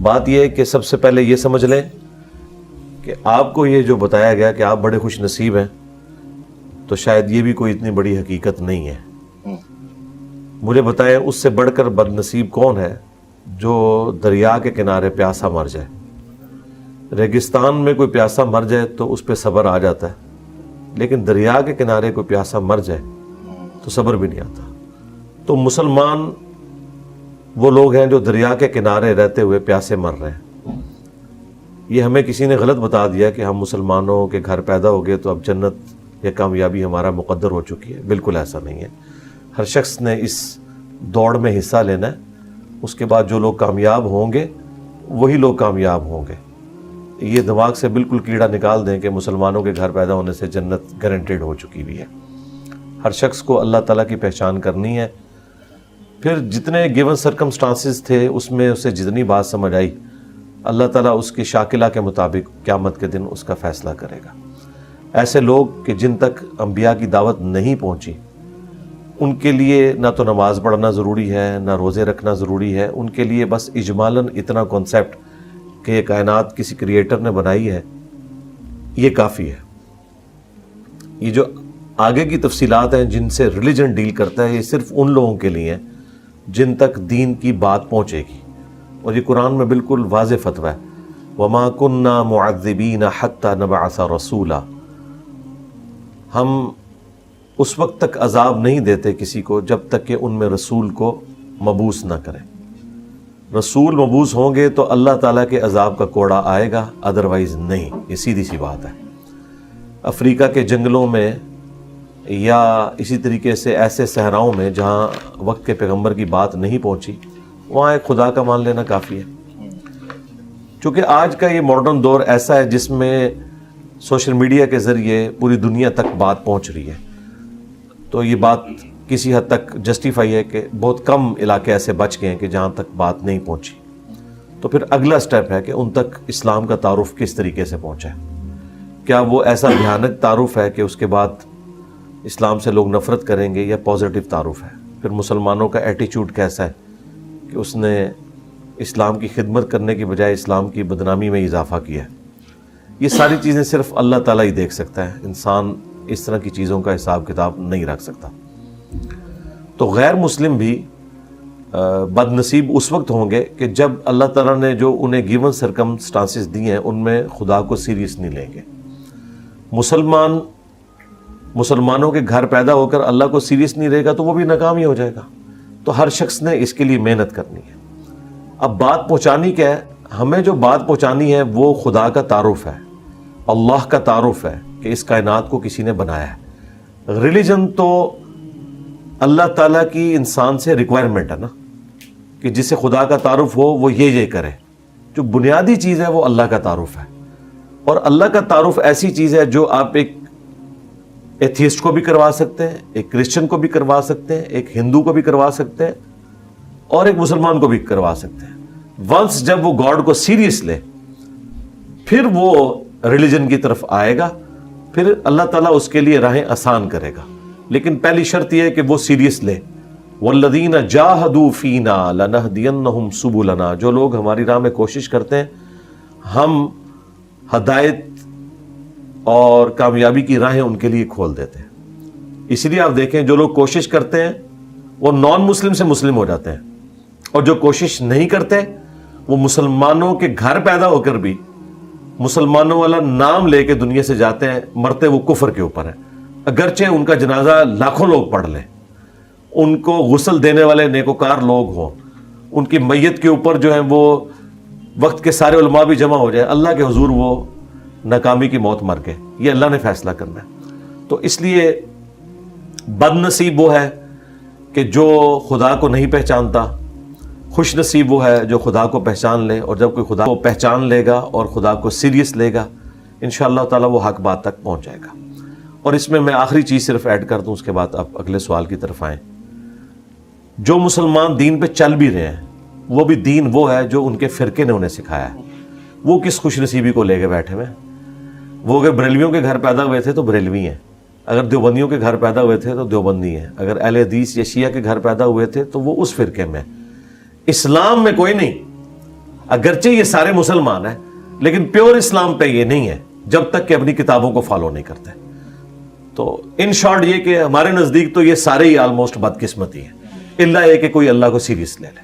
بات یہ ہے کہ سب سے پہلے یہ سمجھ لیں کہ آپ کو یہ جو بتایا گیا کہ آپ بڑے خوش نصیب ہیں، تو شاید یہ بھی کوئی اتنی بڑی حقیقت نہیں ہے۔ مجھے بتائیں اس سے بڑھ کر بد نصیب کون ہے جو دریا کے کنارے پیاسا مر جائے۔ ریگستان میں کوئی پیاسا مر جائے تو اس پہ صبر آ جاتا ہے، لیکن دریا کے کنارے کوئی پیاسا مر جائے تو صبر بھی نہیں آتا۔ تو مسلمان وہ لوگ ہیں جو دریا کے کنارے رہتے ہوئے پیاسے مر رہے ہیں۔ یہ ہمیں کسی نے غلط بتا دیا کہ ہم مسلمانوں کے گھر پیدا ہو گئے تو اب جنت یا کامیابی ہمارا مقدر ہو چکی ہے۔ بالکل ایسا نہیں ہے۔ ہر شخص نے اس دوڑ میں حصہ لینا ہے، اس کے بعد جو لوگ کامیاب ہوں گے وہی لوگ کامیاب ہوں گے۔ یہ دماغ سے بالکل کیڑا نکال دیں کہ مسلمانوں کے گھر پیدا ہونے سے جنت گارنٹیڈ ہو چکی بھی ہے۔ ہر شخص کو اللہ تعالیٰ کی پہچان کرنی ہے، پھر جتنے گیون سرکمسٹانسز تھے اس میں اسے جتنی بات سمجھ آئی، اللہ تعالیٰ اس کی شاکلہ کے مطابق قیامت کے دن اس کا فیصلہ کرے گا۔ ایسے لوگ کہ جن تک انبیاء کی دعوت نہیں پہنچی، ان کے لیے نہ تو نماز پڑھنا ضروری ہے، نہ روزے رکھنا ضروری ہے۔ ان کے لیے بس اجمالاً اتنا کانسیپٹ کہ یہ کائنات کسی کریٹر نے بنائی ہے، یہ کافی ہے۔ یہ جو آگے کی تفصیلات ہیں جن سے ریلیجن ڈیل کرتا ہے، یہ صرف ان لوگوں کے لیے ہیں جن تک دین کی بات پہنچے گی، اور یہ قرآن میں بالکل واضح فتویٰ ہے، وَمَا كُنَّا مُعَذِّبِينَ حَتَّى نَبْعَثَ رَسُولًا۔ ہم اس وقت تک عذاب نہیں دیتے کسی کو جب تک کہ ان میں رسول کو مبعوث نہ کریں۔ رسول مبعوث ہوں گے تو اللہ تعالیٰ کے عذاب کا کوڑا آئے گا، ادروائز نہیں۔ یہ سیدھی سی بات ہے۔ افریقہ کے جنگلوں میں یا اسی طریقے سے ایسے صحراؤں میں جہاں وقت کے پیغمبر کی بات نہیں پہنچی، وہاں ایک خدا کا مان لینا کافی ہے۔ چونکہ آج کا یہ ماڈرن دور ایسا ہے جس میں سوشل میڈیا کے ذریعے پوری دنیا تک بات پہنچ رہی ہے، تو یہ بات کسی حد تک جسٹیفائی ہے کہ بہت کم علاقے ایسے بچ گئے ہیں کہ جہاں تک بات نہیں پہنچی۔ تو پھر اگلا سٹیپ ہے کہ ان تک اسلام کا تعارف کس طریقے سے پہنچا ہے۔ کیا وہ ایسا بھیانک تعارف ہے کہ اس کے بعد اسلام سے لوگ نفرت کریں گے، یا پازیٹیو تعارف ہے؟ پھر مسلمانوں کا ایٹیچیوڈ کیسا ہے کہ اس نے اسلام کی خدمت کرنے کی بجائے اسلام کی بدنامی میں اضافہ کیا ہے؟ یہ ساری چیزیں صرف اللہ تعالیٰ ہی دیکھ سکتا ہے، انسان اس طرح کی چیزوں کا حساب کتاب نہیں رکھ سکتا۔ تو غیر مسلم بھی بد نصیب اس وقت ہوں گے کہ جب اللہ تعالیٰ نے جو انہیں گیون سرکمسٹانسز دی ہیں ان میں خدا کو سیریس نہیں لیں گے۔ مسلمانوں کے گھر پیدا ہو کر اللہ کو سیریس نہیں رہے گا تو وہ بھی ناکام ہی ہو جائے گا۔ تو ہر شخص نے اس کے لیے محنت کرنی ہے۔ اب بات پہنچانی کیا ہے؟ ہمیں جو بات پہنچانی ہے وہ خدا کا تعارف ہے، اللہ کا تعارف ہے کہ اس کائنات کو کسی نے بنایا ہے۔ ریلیجن تو اللہ تعالیٰ کی انسان سے ریکوائرمنٹ ہے نا، کہ جسے خدا کا تعارف ہو وہ یہ کرے۔ جو بنیادی چیز ہے وہ اللہ کا تعارف ہے، اور اللہ کا تعارف ایسی چیز ہے جو آپ ایک ایتھیسٹ کو بھی کروا سکتے ہیں، ایک کرسچن کو بھی کروا سکتے ہیں، ایک ہندو کو بھی کروا سکتے ہیں، اور ایک مسلمان کو بھی کروا سکتے ہیں۔ ونس جب وہ گاڈ کو سیریس لے، پھر وہ ریلیجن کی طرف آئے گا، پھر اللہ تعالیٰ اس کے لیے راہیں آسان کرے گا۔ لیکن پہلی شرط یہ ہے کہ وہ سیریس لے۔ وَالَّذِينَ جَاهَدُوا فِينَا لَنَهْدِيَنَّهُمْ سُبُلَنَا۔ جو لوگ ہماری راہ میں کوشش کرتے ہیں، ہم ہدایت اور کامیابی کی راہیں ان کے لیے کھول دیتے ہیں۔ اس لیے آپ دیکھیں جو لوگ کوشش کرتے ہیں وہ نان مسلم سے مسلم ہو جاتے ہیں، اور جو کوشش نہیں کرتے وہ مسلمانوں کے گھر پیدا ہو کر بھی مسلمانوں والا نام لے کے دنیا سے جاتے ہیں، مرتے وہ کفر کے اوپر ہیں، اگرچہ ان کا جنازہ لاکھوں لوگ پڑھ لیں، ان کو غسل دینے والے نیکوکار لوگ ہوں، ان کی میت کے اوپر جو ہے وہ وقت کے سارے علماء بھی جمع ہو جائیں، اللہ کے حضور وہ ناکامی کی موت مر گئے۔ یہ اللہ نے فیصلہ کرنا ہے۔ تو اس لیے بد نصیب وہ ہے کہ جو خدا کو نہیں پہچانتا، خوش نصیب وہ ہے جو خدا کو پہچان لے، اور جب کوئی خدا کو پہچان لے گا اور خدا کو سیریس لے گا، انشاءاللہ تعالیٰ وہ حق بات تک پہنچ جائے گا۔ اور اس میں آخری چیز صرف ایڈ کر دوں، اس کے بعد آپ اگلے سوال کی طرف آئیں۔ جو مسلمان دین پہ چل بھی رہے ہیں، وہ بھی دین وہ ہے جو ان کے فرقے نے انہیں سکھایا ہے۔ وہ کس خوش نصیبی کو لے کے بیٹھے ہوئے؟ وہ اگر بریلویوں کے گھر پیدا ہوئے تھے تو بریلوی ہیں، اگر دیوبندیوں کے گھر پیدا ہوئے تھے تو دیوبندی ہیں، اگر اہل حدیث یا شیعہ کے گھر پیدا ہوئے تھے تو وہ اس فرقے میں۔ اسلام میں کوئی نہیں۔ اگرچہ یہ سارے مسلمان ہیں لیکن پیور اسلام پہ یہ نہیں ہے جب تک کہ اپنی کتابوں کو فالو نہیں کرتے. تو ان شارٹ یہ کہ ہمارے نزدیک تو یہ سارے ہی آلموسٹ بدقسمتی ہیں، الا یہ کہ کوئی اللہ کو سیریس لے لے.